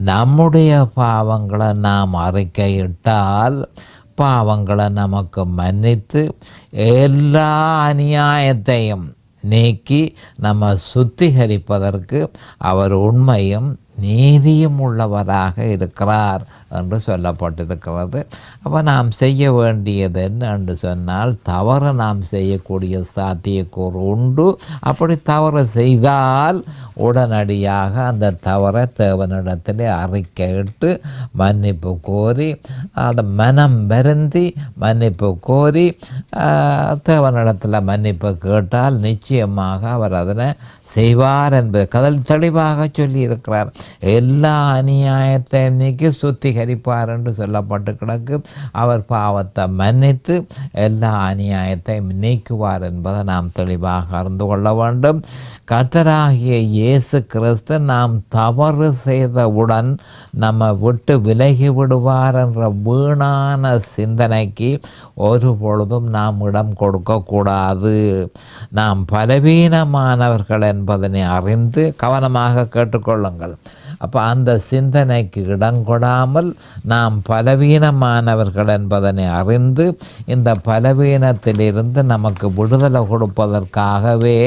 நம்முடைய பாவங்களை நாம் அறிக்கையிட்டால் பாவங்களை நமக்கு மன்னித்து எல்லா அநியாயத்தையும் நீக்கி நம்ம சுத்திகரிப்பதற்கு அவர் உண்மையும் நீதியும் உள்ளவராக இருக்கிறார் என்று சொல்லப்பட்டிருக்கிறது. அப்போ நாம் செய்ய வேண்டியது என்ன என்று சொன்னால், தவறு நாம் செய்யக்கூடிய சாத்தியக்கூறு உண்டு. அப்படி தவறு செய்தால் உடனடியாக அந்த தவறை தேவனிடத்தில் அறிக்கையிட்டு மன்னிப்பு கோரி அதை மனம் வருந்தி மன்னிப்பு கோரி தேவனிடத்தில் மன்னிப்பு கேட்டால் நிச்சயமாக அவர் அதனை செய்வார் என்பது கதல் தெளிவாக சொல்லியிருக்கிறார். எல்லா அநியாயத்தையும் நீக்கி சுத்திகரிப்பார் என்று சொல்லப்பட்டு கிடக்கு. அவர் பாவத்தை மன்னித்து எல்லா அநியாயத்தையும் நீக்குவார் என்பதை நாம் தெளிவாக அறிந்து கொள்ள வேண்டும். கர்த்தராகிய இயேசு கிறிஸ்து நாம் தவறு செய்தவுடன் நம்ம விட்டு விலகி விடுவார் என்ற வீணான சிந்தனைக்கு ஒரு பொழுதும் நாம் இடம் கொடுக்கக்கூடாது. நாம் பலவீனமானவர்கள் என்பதனை அறிந்து கவனமாக கேட்டுக்கொள்ளுங்கள். அப்போ அந்த சிந்தனைக்கு இடம் கொடாமல் நாம் பலவீனமானவர்கள் என்பதனை அறிந்து இந்த பலவீனத்திலிருந்து நமக்கு விடுதலை கொடுப்பதற்காகவே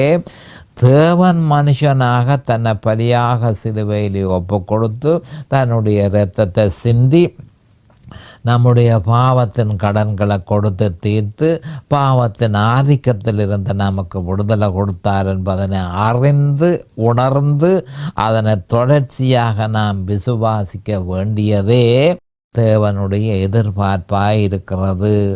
தேவன் மனுஷனாக தன்னை பலியாக சிலுவையில் ஒப்பு கொடுத்து தன்னுடைய இரத்தத்தை சிந்தி நம்முடைய பாவத்தின் கடன்களை கொடுத்து தீர்த்து பாவத்தின் ஆதிக்கத்தில் இருந்து நமக்கு விடுதலை கொடுத்தார் என்பதனை அறிந்து உணர்ந்து அதனை தொடர்ச்சியாக நாம் விசுவாசிக்க வேண்டியதே தேவனுடைய எதிர்பார்ப்பாய் இருக்கிறது.